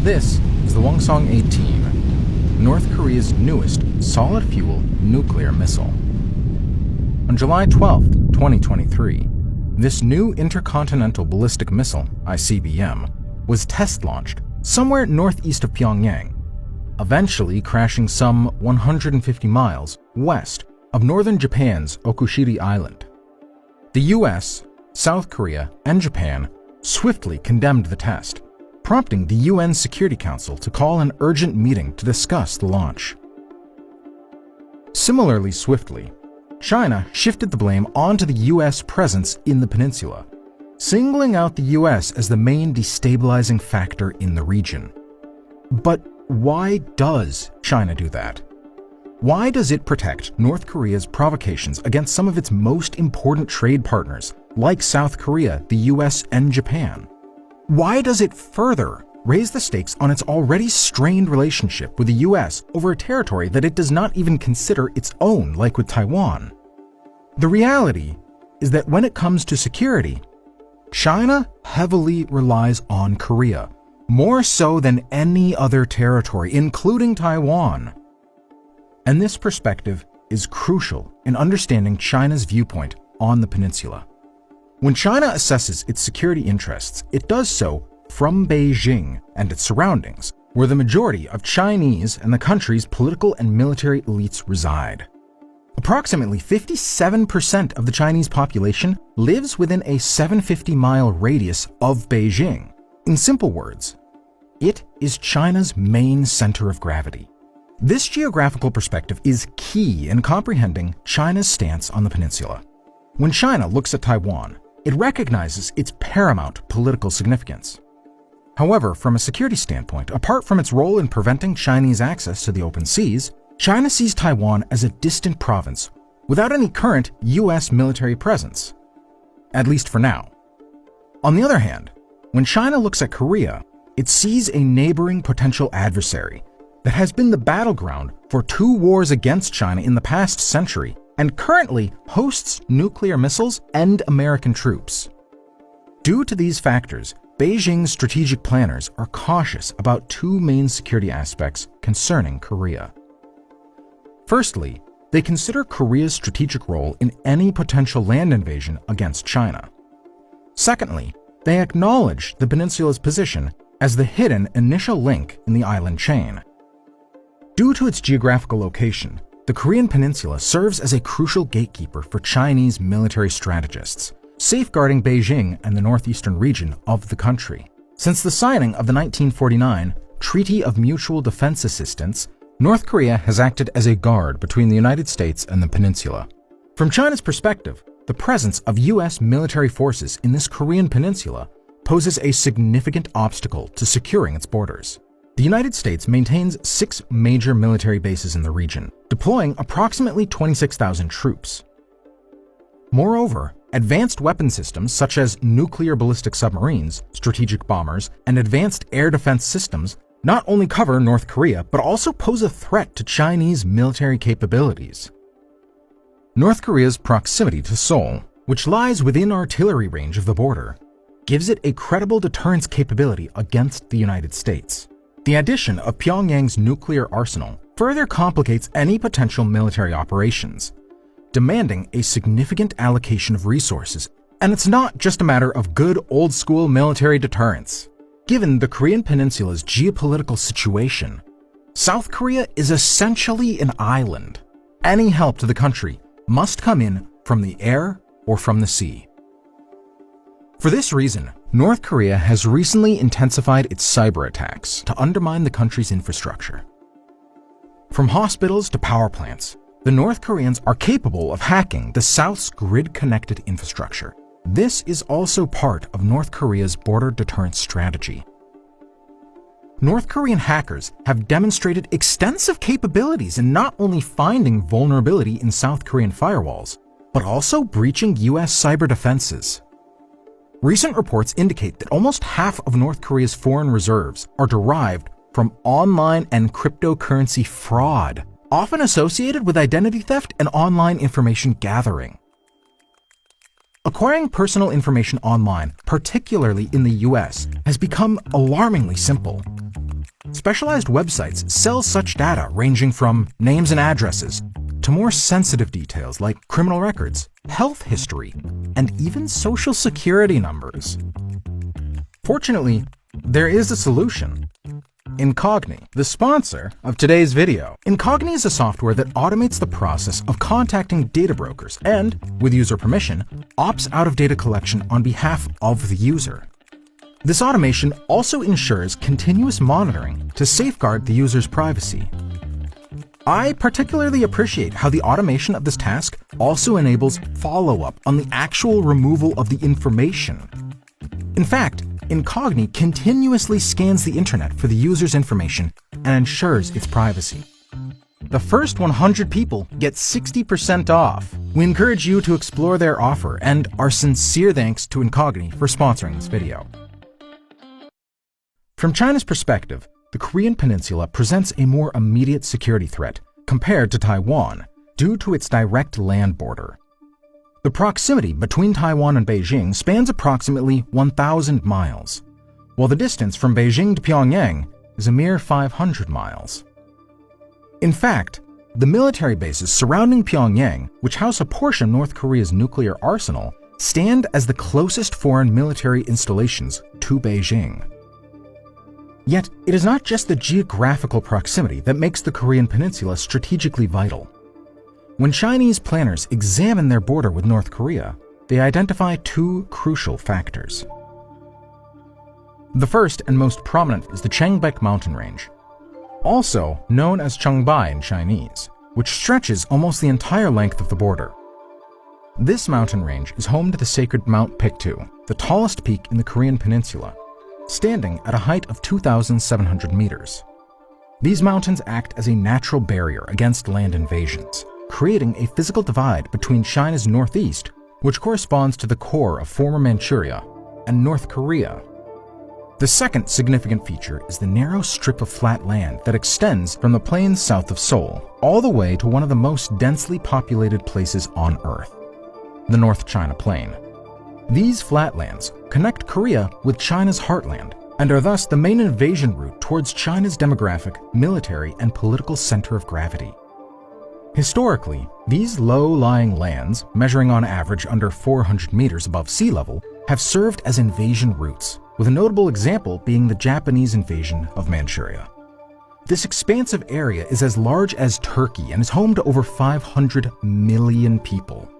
This is the Hwasong-18, North Korea's newest solid-fuel nuclear missile. On July 12, 2023, this new intercontinental ballistic missile, ICBM, was test-launched somewhere northeast of Pyongyang, eventually crashing some 150 miles west of northern Japan's Okushiri Island. The US, South Korea, and Japan swiftly condemned the test, prompting the UN Security Council to call an urgent meeting to discuss the launch. Similarly swiftly, China shifted the blame onto the US presence in the peninsula, singling out the US as the main destabilizing factor in the region. But why does China do that? Why does it protect North Korea's provocations against some of its most important trade partners, like South Korea, the US, and Japan? Why does it further raise the stakes on its already strained relationship with the US over a territory that it does not even consider its own, like with Taiwan? The reality is that when it comes to security, China heavily relies on Korea, more so than any other territory, including Taiwan. And this perspective is crucial in understanding China's viewpoint on the peninsula. When China assesses its security interests, it does so from Beijing and its surroundings, where the majority of Chinese and the country's political and military elites reside. Approximately 57% of the Chinese population lives within a 750-mile radius of Beijing. In simple words, it is China's main center of gravity. This geographical perspective is key in comprehending China's stance on the peninsula. When China looks at Taiwan, it recognizes its paramount political significance. However, from a security standpoint, apart from its role in preventing Chinese access to the open seas, China sees Taiwan as a distant province without any current US military presence, at least for now. On the other hand, when China looks at Korea, it sees a neighboring potential adversary that has been the battleground for 2 wars against China in the past century and currently hosts nuclear missiles and American troops. Due to these factors, Beijing's strategic planners are cautious about 2 main security aspects concerning Korea. Firstly, they consider Korea's strategic role in any potential land invasion against China. Secondly, they acknowledge the peninsula's position as the hidden initial link in the island chain. Due to its geographical location, the Korean peninsula serves as a crucial gatekeeper for Chinese military strategists, safeguarding Beijing and the northeastern region of the country. Since the signing of the 1949 Treaty of Mutual Defense Assistance, North Korea has acted as a guard between the United States and the peninsula. From China's perspective, the presence of US military forces in this Korean peninsula poses a significant obstacle to securing its borders. The United States maintains 6 major military bases in the region, deploying approximately 26,000 troops. Moreover, advanced weapon systems such as nuclear ballistic submarines, strategic bombers, and advanced air defense systems not only cover North Korea, but also pose a threat to Chinese military capabilities. North Korea's proximity to Seoul, which lies within artillery range of the border, gives it a credible deterrence capability against the United States. The addition of Pyongyang's nuclear arsenal further complicates any potential military operations, demanding a significant allocation of resources. And it's not just a matter of good old-school military deterrence. Given the Korean peninsula's geopolitical situation, South Korea is essentially an island. Any help to the country must come in from the air or from the sea. For this reason, North Korea has recently intensified its cyber attacks to undermine the country's infrastructure. From hospitals to power plants, the North Koreans are capable of hacking the South's grid-connected infrastructure. This is also part of North Korea's border deterrence strategy. North Korean hackers have demonstrated extensive capabilities in not only finding vulnerability in South Korean firewalls, but also breaching US cyber defenses. Recent reports indicate that almost half of North Korea's foreign reserves are derived from online and cryptocurrency fraud, often associated with identity theft and online information gathering. Acquiring personal information online, particularly in the US, has become alarmingly simple. specialized websites sell such data ranging from names and addresses to more sensitive details like criminal records, health history, and even social security numbers. Fortunately, there is a solution. Incogni, the sponsor of today's video. Incogni is a software that automates the process of contacting data brokers and, with user permission, opts out of data collection on behalf of the user. This automation also ensures continuous monitoring to safeguard the user's privacy. I particularly appreciate how the automation of this task also enables follow-up on the actual removal of the information. In fact, Incogni continuously scans the internet for the user's information and ensures its privacy. The first 100 people get 60% off. We encourage you to explore their offer, and our sincere thanks to Incogni for sponsoring this video. From China's perspective, the Korean Peninsula presents a more immediate security threat compared to Taiwan due to its direct land border. The proximity between Taiwan and Beijing spans approximately 1,000 miles, while the distance from Beijing to Pyongyang is a mere 500 miles. In fact, the military bases surrounding Pyongyang, which house a portion of North Korea's nuclear arsenal, stand as the closest foreign military installations to Beijing. Yet, it is not just the geographical proximity that makes the Korean Peninsula strategically vital. When Chinese planners examine their border with North Korea, they identify two crucial factors. The first and most prominent is the Changbek mountain range, also known as Changbai in Chinese, which stretches almost the entire length of the border. This mountain range is home to the sacred Mount Pictou, the tallest peak in the Korean Peninsula, standing at a height of 2,700 meters. These mountains act as a natural barrier against land invasions, creating a physical divide between China's northeast, which corresponds to the core of former Manchuria, and North Korea. The second significant feature is the narrow strip of flat land that extends from the plains south of Seoul all the way to one of the most densely populated places on Earth, the North China Plain. These flatlands connect Korea with China's heartland and are thus the main invasion route towards China's demographic, military, and political center of gravity. Historically, these low-lying lands, measuring on average under 400 meters above sea level, have served as invasion routes, with a notable example being the Japanese invasion of Manchuria. This expansive area is as large as Turkey and is home to over 500 million people.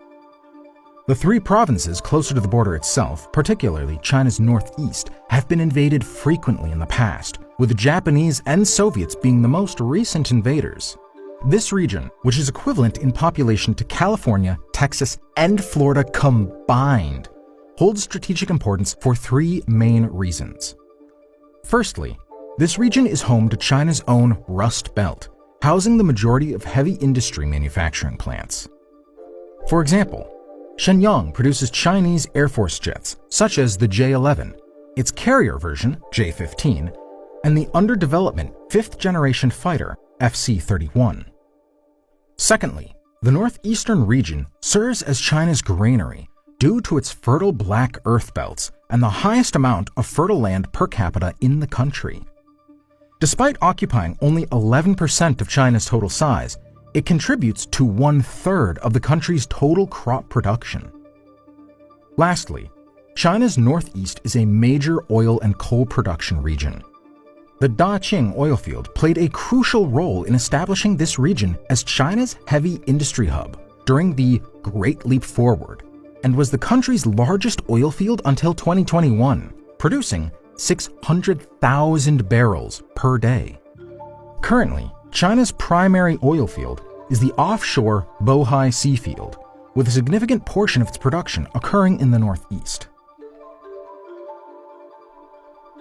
The three provinces closer to the border itself, particularly China's northeast, have been invaded frequently in the past, with the Japanese and Soviets being the most recent invaders. This region, which is equivalent in population to California, Texas, and Florida combined, holds strategic importance for three main reasons. Firstly, this region is home to China's own Rust Belt, housing the majority of heavy industry manufacturing plants. For example, Shenyang produces Chinese Air Force jets, such as the J-11, its carrier version, J-15, and the under-development fifth-generation fighter, FC-31. Secondly, the northeastern region serves as China's granary due to its fertile black earth belts and the highest amount of fertile land per capita in the country. Despite occupying only 11% of China's total size, it contributes to 1/3 of the country's total crop production. Lastly, China's northeast is a major oil and coal production region. The Daqing oil field played a crucial role in establishing this region as China's heavy industry hub during the Great Leap Forward, and was the country's largest oil field until 2021, producing 600,000 barrels per day. Currently, China's primary oil field is the offshore Bohai Sea Field, with a significant portion of its production occurring in the northeast.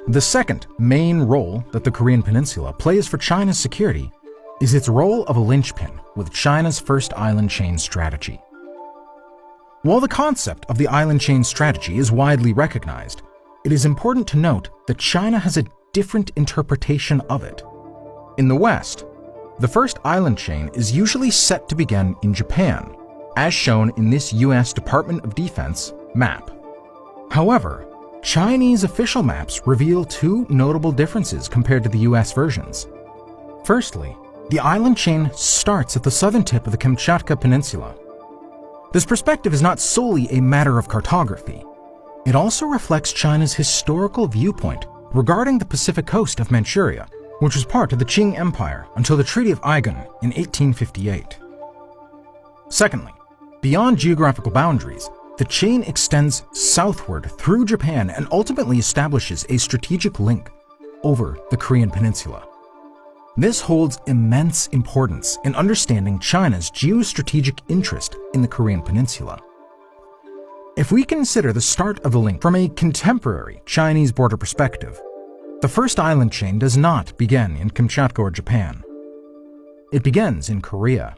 The second main role that the Korean Peninsula plays for China's security is its role of a linchpin with China's first island chain strategy. While the concept of the island chain strategy is widely recognized, it is important to note that China has a different interpretation of it. In the West, the first island chain is usually set to begin in Japan, as shown in this US Department of Defense map. However, Chinese official maps reveal two notable differences compared to the US versions. Firstly, the island chain starts at the southern tip of the Kamchatka Peninsula. This perspective is not solely a matter of cartography. It also reflects China's historical viewpoint regarding the Pacific coast of Manchuria, which was part of the Qing Empire until the Treaty of Aigun in 1858. Secondly, beyond geographical boundaries, the chain extends southward through Japan and ultimately establishes a strategic link over the Korean Peninsula. This holds immense importance in understanding China's geostrategic interest in the Korean Peninsula. If we consider the start of the link from a contemporary Chinese border perspective, the first island chain does not begin in Kamchatka or Japan. It begins in Korea.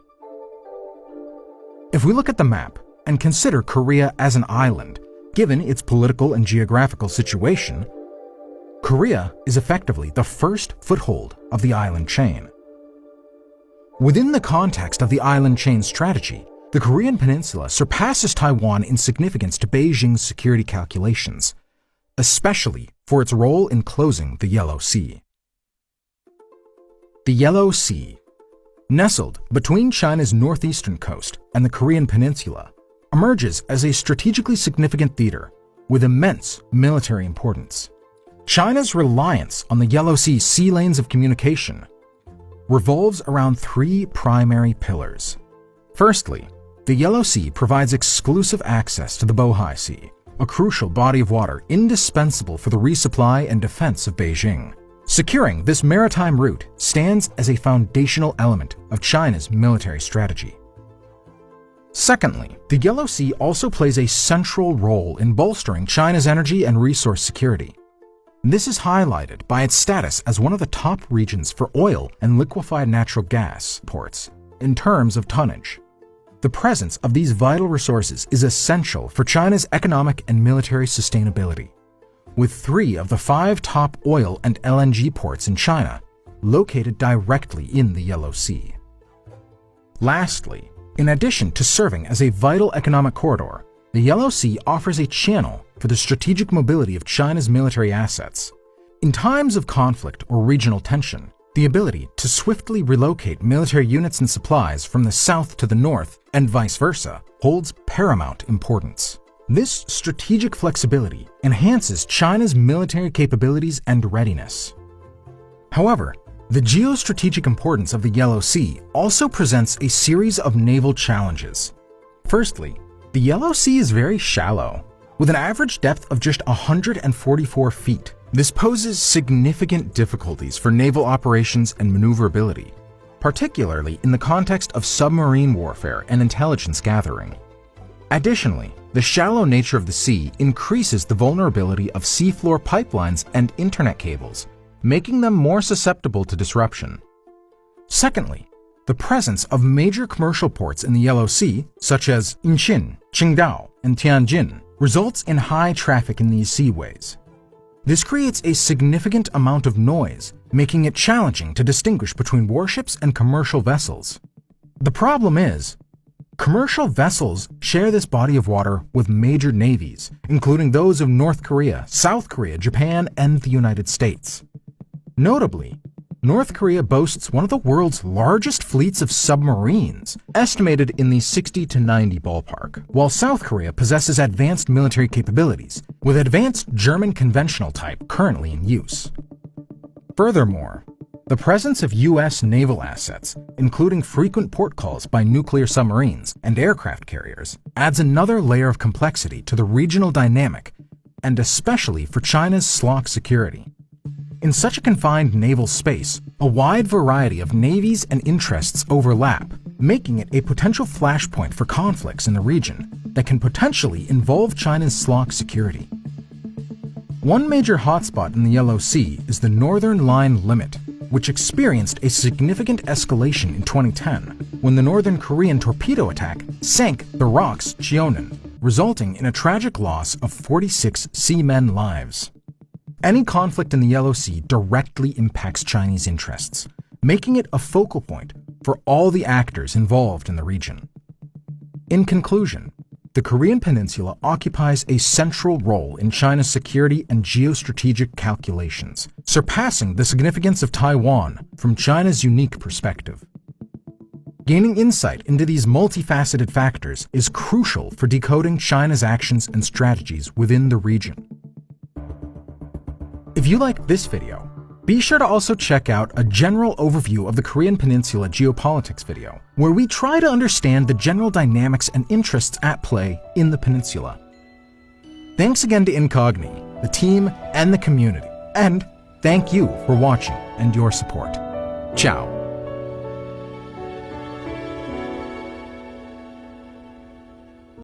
If we look at the map and consider Korea as an island, given its political and geographical situation, Korea is effectively the first foothold of the island chain. Within the context of the island chain strategy, the Korean Peninsula surpasses Taiwan in significance to Beijing's security calculations, especially for its role in closing the Yellow Sea. The Yellow Sea, nestled between China's northeastern coast and the Korean Peninsula, emerges as a strategically significant theater with immense military importance. China's reliance on the Yellow Sea sea lanes of communication revolves around three primary pillars. Firstly, the Yellow Sea provides exclusive access to the Bohai Sea, a crucial body of water indispensable for the resupply and defense of Beijing. Securing this maritime route stands as a foundational element of China's military strategy. Secondly, the Yellow Sea also plays a central role in bolstering China's energy and resource security. This is highlighted by its status as one of the top regions for oil and liquefied natural gas ports in terms of tonnage. The presence of these vital resources is essential for China's economic and military sustainability, with 3 of the 5 top oil and LNG ports in China located directly in the Yellow Sea. Lastly, in addition to serving as a vital economic corridor, the Yellow Sea offers a channel for the strategic mobility of China's military assets. In times of conflict or regional tension, the ability to swiftly relocate military units and supplies from the south to the north and vice versa holds paramount importance. This strategic flexibility enhances China's military capabilities and readiness. However, the geostrategic importance of the Yellow Sea also presents a series of naval challenges. Firstly, the Yellow Sea is very shallow, with an average depth of just 144 feet. This poses significant difficulties for naval operations and maneuverability, particularly in the context of submarine warfare and intelligence gathering. Additionally, the shallow nature of the sea increases the vulnerability of seafloor pipelines and internet cables, making them more susceptible to disruption. Secondly, the presence of major commercial ports in the Yellow Sea, such as Incheon, Qingdao, and Tianjin, results in high traffic in these seaways. This creates a significant amount of noise, making it challenging to distinguish between warships and commercial vessels. The problem is, commercial vessels share this body of water with major navies, including those of North Korea, South Korea, Japan, and the United States. Notably, North Korea boasts one of the world's largest fleets of submarines, estimated in the 60 to 90 ballpark, while South Korea possesses advanced military capabilities, with advanced German conventional type currently in use. Furthermore, the presence of U.S. naval assets, including frequent port calls by nuclear submarines and aircraft carriers, adds another layer of complexity to the regional dynamic, and especially for China's SLOC security. In such a confined naval space, a wide variety of navies and interests overlap, making it a potential flashpoint for conflicts in the region that can potentially involve China's SLOC security. One major hotspot in the Yellow Sea is the Northern Line Limit, which experienced a significant escalation in 2010 when the Northern Korean torpedo attack sank the ROKS Cheonan, resulting in a tragic loss of 46 seamen lives. Any conflict in the Yellow Sea directly impacts Chinese interests, making it a focal point for all the actors involved in the region. In conclusion, the Korean Peninsula occupies a central role in China's security and geostrategic calculations, surpassing the significance of Taiwan from China's unique perspective. Gaining insight into these multifaceted factors is crucial for decoding China's actions and strategies within the region. If you like this video, be sure to also check out a general overview of the Korean Peninsula geopolitics video, where we try to understand the general dynamics and interests at play in the peninsula. Thanks again to Incogni, the team, and the community, and thank you for watching and your support. Ciao.